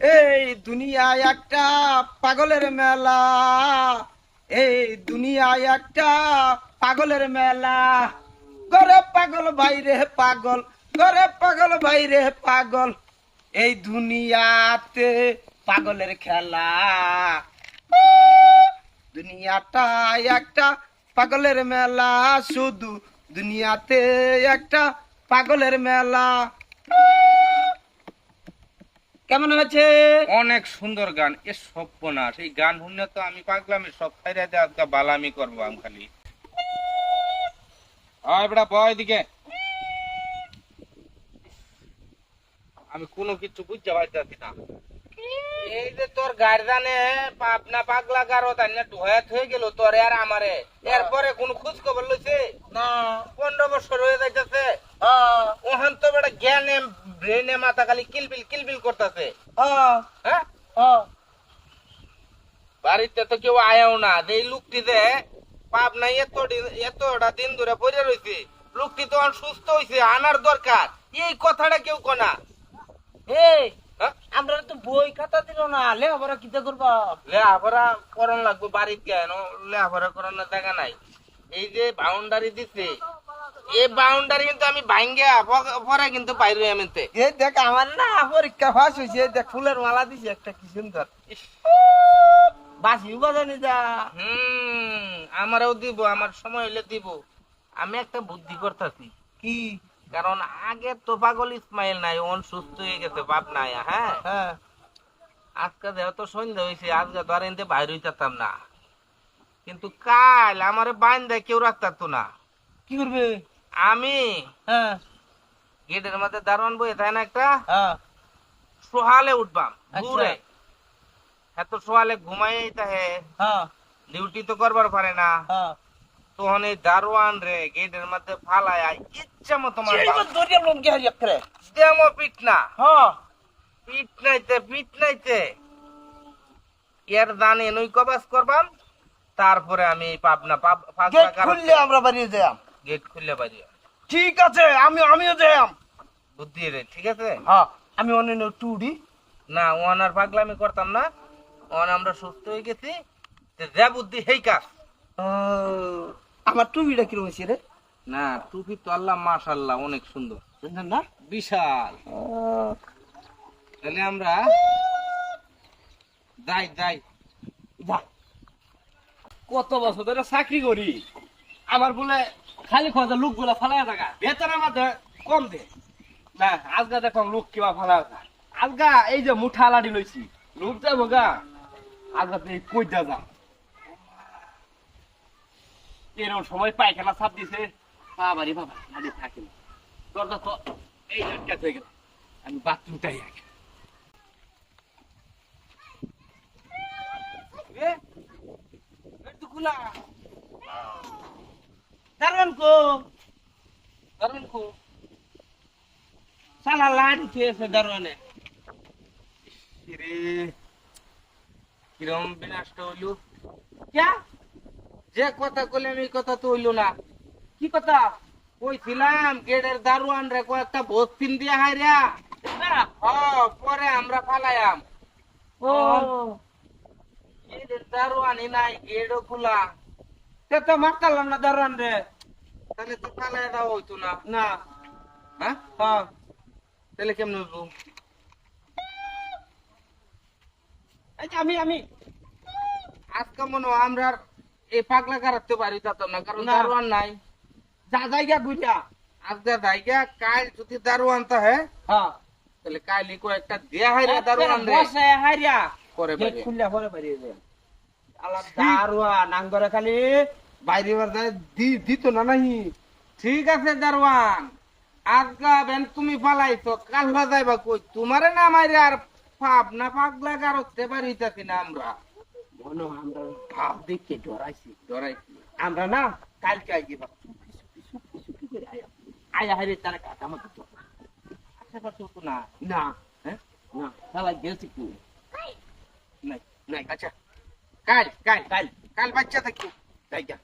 এই দুনিয়ায় একটা পাগলের মেলা, এই দুনিয়ায় একটা পাগলের মেলা। ঘরে পাগল বাইরে পাগল, ঘরে পাগল বাইরে পাগল, এই দুনিয়াতে পাগলের খেলা। দুনিয়াটা একটা পাগলের মেলা, শুধু দুনিয়াতে একটা পাগলের মেলা। কেমন হয়েছে? অনেক সুন্দর গান। এ সর্বনাশ, এই গান শুনে তো আমি পাগলামি সব খাইরা দিয়ে আজকে বালামি করবো আমি খালি। হয় বেটা বয় দিকে, আমি কোনো কিছু বুঝতে পারতেছি না। এই যে তোর গার্জানে পাবনা পাগলা গারো তাই না ঢোয়াত হয়ে গেল তোর আর আমারে, এরপরে কোনো খোঁজ খবর লইছে না 15 বছর হয়ে যাইতেছে। ওখান তো বেটা জ্ঞানে ব্রেনে মাথা খালি কিলবিল করতেছে। হ্যাঁ, বাড়িতে তো কেউ আয়াও না। এই লোকটি যে পাবনা এতটা দিন ধরে পড়ে রয়েছে, লোকটি তো সুস্থ হয়েছে, আনার দরকার। এই কথাটা কেউ কনা। এই আমরা তো বই খাতা দিল না, লেখাপড়া কিতা করবা? লেখাপড়া করন লাগবে বাড়িতে, কেন লেখাপড়া করানোর জায়গা নাই। এই যে বাউন্ডারি দিছে, এই বাউন্ডারি কিন্তু আমি ভাঙ্গে পরে কিন্তু বাইরে এমনিতে। এই দেখ আমার না পরীক্ষা ফাঁস হয়েছে, দেখ ফুলের মালা দিছে একটা, কি সুন্দর। বাসিও বাজানি যা। আমারও দিব, আমার সময় হইলে দিব। আমি একটা বুদ্ধি করতেছি কি? কারণ আগে তো পাগল ইসমাইল নাই, ওন সুস্থ হয়ে গেছে বাপ নাই। হ্যাঁ, হ্যাঁ আজকে যেহেতু সন্ধ্যা হয়েছে, আজকে তো আর এনতে বাইরে হইতাম না, কিন্তু কাল আমার বাইন্দা কেউ রাখতো না। কি করবে? আমি হ্যাঁ গেটের মধ্যে দারোয়ান বই তাই না একটা, হ্যাঁ সোহালে উঠবাম আচ্ছা। দূরে। এত সোহালে ঘুমাই তাহে, হ্যাঁ ডিউটি তো করবার পারে না। হ্যাঁ তখন এই দারোয়ান রে গেটের মধ্যে ফালায় ইচ্ছা মতো দেমো পিট না, পিট নাইতে এর দানে নই কবাস করবাম। তারপরে আমি পাবনা খুললে আমরা বাড়িয়ে যাই। গেট খুললে বাড়ি। ঠিক আছে, আমিও যাই। বুদ্ধি রে, ঠিক আছে। হ্যাঁ আমি অন্য টুডি না ওয়ান আর পাগলামি করতাম না, ওয়ান আমরা সুস্থ হয়ে গেছি। যা বুদ্ধি হেই কাজ। আমার টুপিটা কিরকম হয়েছে রে? না টুপি তো আল্লাহ মাশাআল্লাহ অনেক সুন্দর না বিশাল। তাহলে আমরা যাই যা। কত বছর ধরে চাকরি করি, আমার বলে খালি খোঁজা লোক গুলা ফালাই থাকা, বেতনের মধ্যে কম দে না। আজগা দেখো লোক কিবা ফালাই থাকা, আজগা এই যে মুঠা লাড়ি লইছি, লোক যাবো গা আজগা তুই কই যা যা। এরকম সময় পায়খানা ছাপ দিছে, বাবারি বাবা লাড়ি থাকে না। দরজা তো এই লটকা হয়ে গেল, আমি বাথরুমটাই আগে। দারোয়ান কো সালা লাড়ি খেয়েছে দারোয়ানে। কিরম বিনাশটা হইলো। ক্যা? যে কথা কইলাম এই কথা তো হইলো না। কি কথা? কইছিলাম গেটের দারোয়ান রে কয়েকটা ভস্তিন দিয়া হাইরা, পরে আমরা ফালাইয়াম। ও গেটের দারোয়ানই নাই, গেটও খোলা। তে তো মারতালাম না দারোয়ান রে। তাহলে তো ফালাই দেওয়া হইতো না। না হ্যাঁ, হ্যাঁ তাহলে কেমন হইব? আমি আজকে মনে হয় আমরা আর এই পাগলা কারাতে পারি যেতাম না, কারণ না। দারোয়ান নাই। যা জায়গা বুঝা। আজকে জায়গা কাল যদি দারোয়ান থাকে, হ্যাঁ তাহলে কালই কয়েকটা দেয়া হাইরা দারোয়ান রে বসে হারিয়া পরে গেট বাইরে। খুললে পরে বেরিয়ে যায়। আলাদা দারোয়ান নাঙ্গরে খালি বাইরে বার যায় দিত না নাহি। ঠিক আছে দারোয়ান, আজকা বেন তুমি পালাইছো, কালবা যাইবা কই? তোমারে না মাইরে আর পাবনা পাগলা কারতে পারিতাছি না আমরা। মনে হয় আমরা ভাব দেখে ডরাইছি। ধরাইছি আমরা না কালকে আইছি বাপ, চুপি করে আয়া হারে তারা কাটা আমাকে তো আশেপাশে তো না। না হ্যাঁ, না তালা গেছি কি নাই নাই। আচ্ছা কাল কাল কাল কাল বাচ্চা থাকি। জায়গা